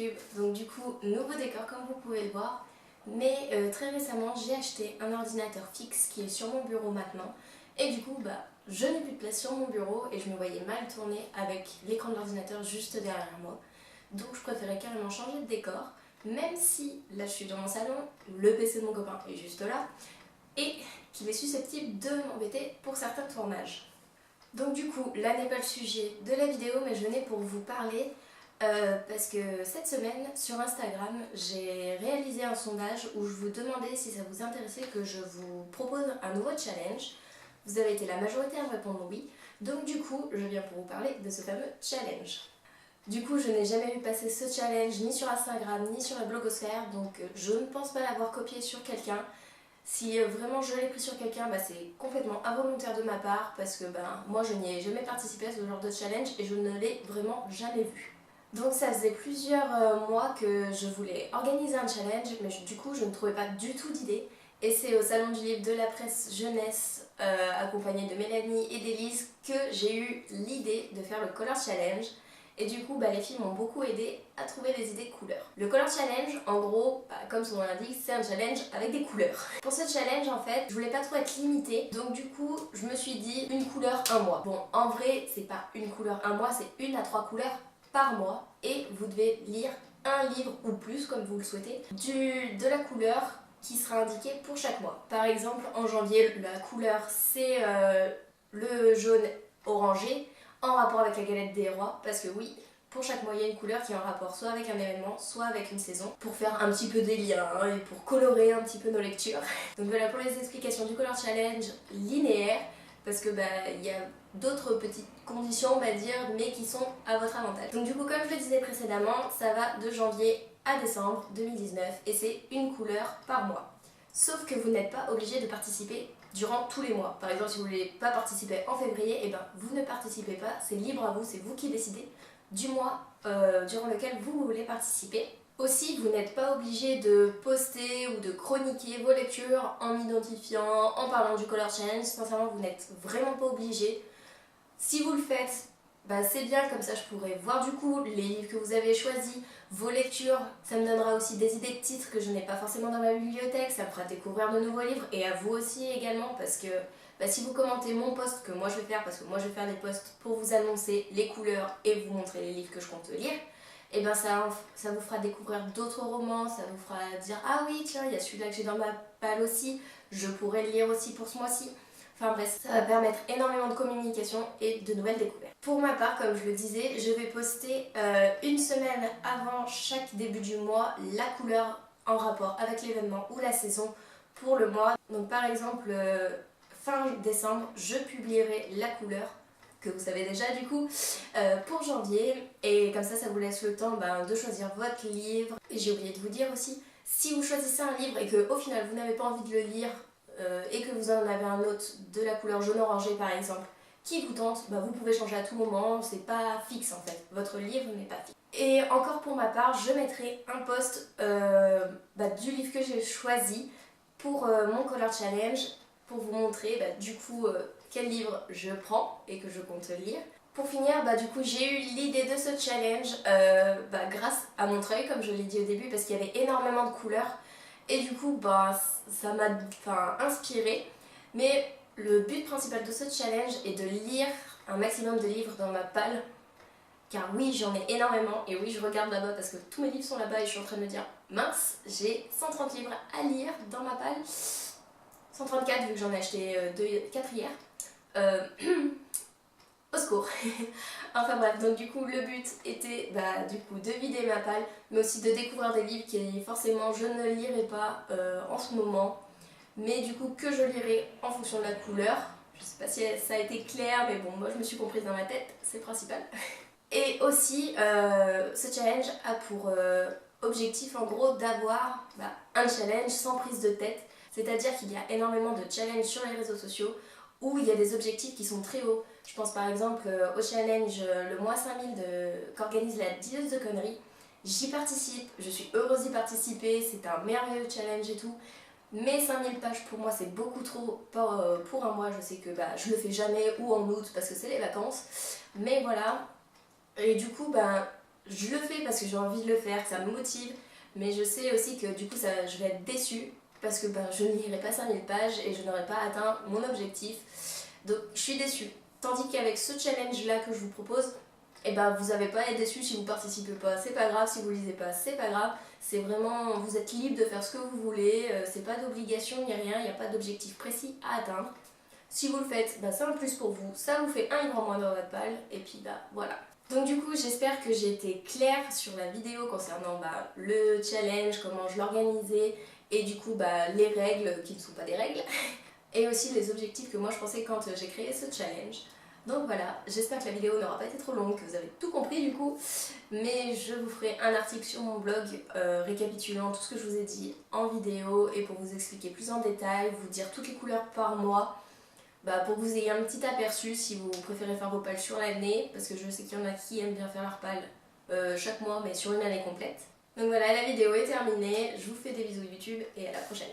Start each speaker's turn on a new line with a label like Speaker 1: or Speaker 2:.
Speaker 1: YouTube. Donc du coup, nouveau décor comme vous pouvez le voir. Mais très récemment, j'ai acheté un ordinateur fixe qui est sur mon bureau maintenant. Et du coup, je n'ai plus de place sur mon bureau et je me voyais mal tourner avec l'écran de l'ordinateur juste derrière moi. Donc je préférais carrément changer de décor, même si là je suis dans mon salon, le PC de mon copain est juste là, et qu'il est susceptible de m'embêter pour certains tournages. Donc du coup, là n'est pas le sujet de la vidéo, mais je venais pour vous parler parce que cette semaine sur Instagram, j'ai réalisé un sondage où je vous demandais si ça vous intéressait que je vous propose un nouveau challenge. Vous avez été la majorité à me répondre oui, donc du coup, je viens pour vous parler de ce fameux challenge. Du coup, je n'ai jamais vu passer ce challenge ni sur Instagram ni sur la blogosphère, donc je ne pense pas l'avoir copié sur quelqu'un. Si vraiment je l'ai pris sur quelqu'un, c'est complètement involontaire de ma part parce que moi je n'y ai jamais participé à ce genre de challenge et je ne l'ai vraiment jamais vu. Donc ça faisait plusieurs mois que je voulais organiser un challenge, mais du coup je ne trouvais pas du tout d'idée. Et c'est au Salon du Livre de la Presse Jeunesse, accompagnée de Mélanie et d'Élise, que j'ai eu l'idée de faire le Color Challenge. Et du coup, les filles m'ont beaucoup aidé à trouver des idées couleurs. Le Color Challenge, en gros, comme son nom l'indique, c'est un challenge avec des couleurs. Pour ce challenge, en fait, je voulais pas trop être limitée. Donc du coup, je me suis dit une couleur un mois. Bon, en vrai, c'est pas une couleur un mois, c'est 1 à 3 couleurs par mois. Et vous devez lire un livre ou plus, comme vous le souhaitez, de la couleur qui sera indiquée pour chaque mois. Par exemple, en janvier, la couleur c'est le jaune orangé, en rapport avec la galette des rois, parce que oui, pour chaque mois il y a une couleur qui est en rapport soit avec un événement, soit avec une saison, pour faire un petit peu des liens et pour colorer un petit peu nos lectures. Donc voilà pour les explications du Color Challenge linéaire, parce que il y a d'autres petites conditions on va dire, mais qui sont à votre avantage. Donc du coup, comme je le disais précédemment, ça va de janvier à décembre 2019 et c'est une couleur par mois. Sauf que vous n'êtes pas obligé de participer durant tous les mois. Par exemple, si vous ne voulez pas participer en février, vous ne participez pas, c'est libre à vous, c'est vous qui décidez du mois durant lequel vous voulez participer. Aussi, vous n'êtes pas obligé de poster ou de chroniquer vos lectures en m'identifiant, en parlant du Color Challenge. Sincèrement, vous n'êtes vraiment pas obligé. Si vous le faites, c'est bien, comme ça je pourrai voir du coup les livres que vous avez choisis, vos lectures, ça me donnera aussi des idées de titres que je n'ai pas forcément dans ma bibliothèque, ça me fera découvrir de nouveaux livres et à vous aussi également parce que si vous commentez mon post que moi je vais faire, parce que moi je vais faire des posts pour vous annoncer les couleurs et vous montrer les livres que je compte lire, et ça vous fera découvrir d'autres romans, ça vous fera dire ah oui tiens il y a celui-là que j'ai dans ma palle aussi, je pourrais le lire aussi pour ce mois-ci. Enfin bref, ça va permettre énormément de communication et de nouvelles découvertes. Pour ma part, comme je le disais, je vais poster une semaine avant chaque début du mois la couleur en rapport avec l'événement ou la saison pour le mois. Donc par exemple, fin décembre, je publierai la couleur que vous savez déjà du coup, pour janvier. Et comme ça vous laisse le temps de choisir votre livre. Et j'ai oublié de vous dire aussi, si vous choisissez un livre et qu'au final vous n'avez pas envie de le lire, et que vous en avez un autre de la couleur jaune orangé par exemple qui vous tente, vous pouvez changer à tout moment, c'est pas fixe en fait, votre livre n'est pas fixe. Et encore pour ma part, je mettrai un post du livre que j'ai choisi pour mon Color Challenge pour vous montrer du coup quel livre je prends et que je compte lire. Pour finir, du coup j'ai eu l'idée de ce challenge grâce à Montreuil, comme je l'ai dit au début, parce qu'il y avait énormément de couleurs. Et du coup, ça m'a inspiré. Mais le but principal de ce challenge est de lire un maximum de livres dans ma palle. Car oui, j'en ai énormément. Et oui, je regarde là-bas parce que tous mes livres sont là-bas et je suis en train de me dire mince, j'ai 130 livres à lire dans ma palle. 134 vu que j'en ai acheté 4 hier. Au secours. Enfin bref, donc du coup le but était de vider ma palle, mais aussi de découvrir des livres qui forcément je ne lirai pas en ce moment, mais du coup que je lirai en fonction de la couleur. Je sais pas si ça a été clair, mais bon, moi je me suis comprise dans ma tête, c'est le principal. Et aussi, ce challenge a pour objectif en gros d'avoir un challenge sans prise de tête, c'est-à-dire qu'il y a énormément de challenges sur les réseaux sociaux où il y a des objectifs qui sont très hauts. Je pense par exemple au challenge le mois 5000 qu'organise la Dileuse de Conneries. J'y participe, je suis heureuse d'y participer, c'est un merveilleux challenge et tout. Mais 5000 pages pour moi c'est beaucoup trop pour un mois, je sais que je le fais jamais ou en août parce que c'est les vacances. Mais voilà, et du coup je le fais parce que j'ai envie de le faire, que ça me motive, mais je sais aussi que du coup je vais être déçue parce que je ne lirai pas 5000 pages et je n'aurai pas atteint mon objectif. Donc je suis déçue. Tandis qu'avec ce challenge là que je vous propose, vous n'avez pas à être déçu si vous participez pas, c'est pas grave, si vous lisez pas, c'est pas grave. C'est vraiment, vous êtes libre de faire ce que vous voulez, c'est pas d'obligation ni rien, il n'y a pas d'objectif précis à atteindre. Si vous le faites, c'est un plus pour vous, ça vous fait un livre en moins dans votre palle, et puis voilà. Donc du coup, j'espère que j'ai été claire sur la vidéo concernant le challenge, comment je l'organisais, et du coup les règles qui ne sont pas des règles, et aussi les objectifs que moi je pensais quand j'ai créé ce challenge. Donc voilà, j'espère que la vidéo n'aura pas été trop longue, que vous avez tout compris du coup, mais je vous ferai un article sur mon blog récapitulant tout ce que je vous ai dit en vidéo et pour vous expliquer plus en détail, vous dire toutes les couleurs par mois, pour que vous ayez un petit aperçu si vous préférez faire vos pales sur l'année, parce que je sais qu'il y en a qui aiment bien faire leurs pales chaque mois mais sur une année complète. Donc voilà, la vidéo est terminée, je vous fais des bisous YouTube et à la prochaine.